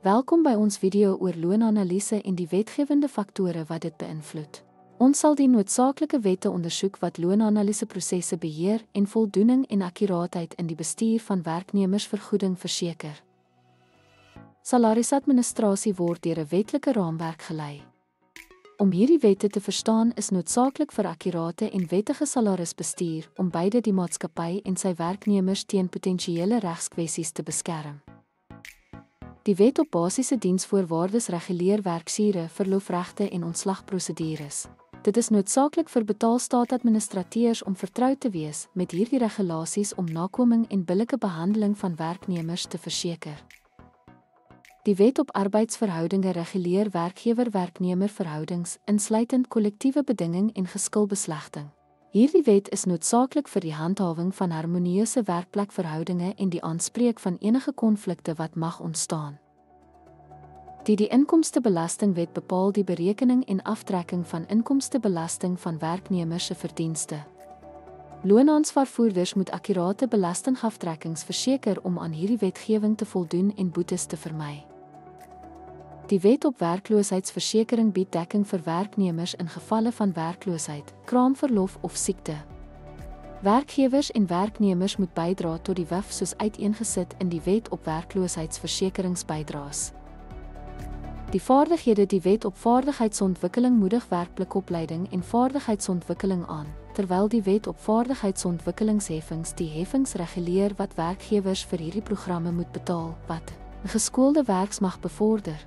Welkom by ons video oor loonanalise en die wetgewende faktore wat dit beïnvloed. Ons sal die noodsaaklike wette ondersoek wat loonanaliseprosesse beheer en voldoening en akkuraatheid in die bestuur van werknemersvergoeding verseker. Salarisadministrasie word deur 'n wetlike raamwerk gelei. Om hierdie wette te verstaan is noodsaaklik vir akkurate en wettige salarisbestuur om beide die maatskappy en sy werknemers teen potensiële regskwessies te beskerm. Die wet op basiese diensvoorwaardes reguleer werksure, verlofregte en ontslagprosedures. Dit is noodsaaklik vir betaalstaatadministrateurs om vertroud te wees met hierdie regulasies om nakoming en billike behandeling van werknemers te verseker. Die wet op arbeidsverhoudinge reguleer werkgewer-werknemer verhoudings, insluitend kollektiewe bedinging en geskilbeslegting. Hierdie wet is noodsaaklik vir die handhawing van harmonieuse werkplekverhoudinge en die aanspreek van enige konflikte wat mag ontstaan. Die Inkomstebelastingwet bepaal die berekening en aftrekking van inkomstebelasting van werknemers se verdienste. Loonaansvaarvoerders moet akkurate belastingaftrekkings verseker om aan hierdie wetgewing te voldoen en boetes te vermy. Die wet op werkloosheidsversekering bied dekking vir werknemers in gevalle van werkloosheid, kraamverlof of siekte. Werkgewers en werknemers moet bydra tot die WIF soos uiteengesit in die wet op werkloosheidsversekeringsbydraes. Die vaardighede. Die wet op vaardigheidsontwikkeling moedig werkplekopleiding en vaardigheidsontwikkeling aan, terwyl die wet op vaardigheidsontwikkelingsheffings die heffings reguleer wat werkgewers vir hierdie programme moet betaal, wat 'n geskoolde werksmag bevorder.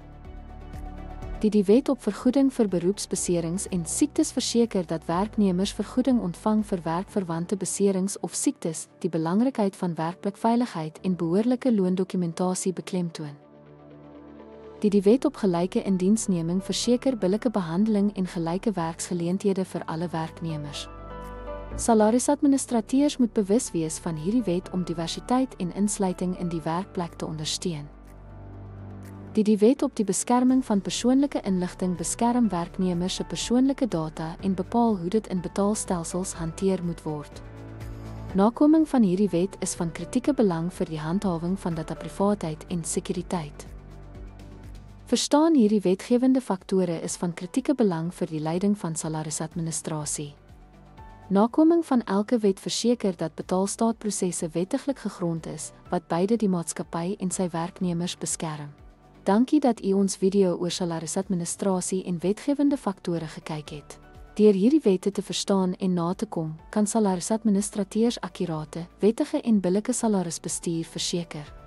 Die wet op vergoeding vir beroepsbeserings en siektes verseker dat werknemers vergoeding ontvang vir werkverwante beserings of siektes, die belangrikheid van werkplekveiligheid en behoorlike loondokumentasie beklemtoon. Die wet op gelyke indiensneming verseker billike behandeling en gelyke werksgeleenthede vir alle werknemers. Salarisadministrateurs moet bewus wees van hierdie wet om diversiteit en insluiting in die werkplek te ondersteun. Die wet op die beskerming van persoonlike inligting beskerm werknemers se persoonlike data en bepaal hoe dit in betaalstelsels hanteer moet word. Nakoming van hierdie wet is van kritieke belang vir die handhawing van dataprivaatheid en sekuriteit. Verstaan hierdie wetgewende faktore is van kritieke belang vir die leiding van salarisadministrasie. Nakoming van elke wet verseker dat betaalstaatprosesse wettiglik gegrond is, wat beide die maatskappy en sy werknemers beskerm. Dankie dat u ons video oor salarisadministrasie en wetgewende faktore gekyk het. Deur hierdie wette te verstaan en na te kom, kan salarisadministrateurs akkurate, wettige en billike salarisbestuur verseker.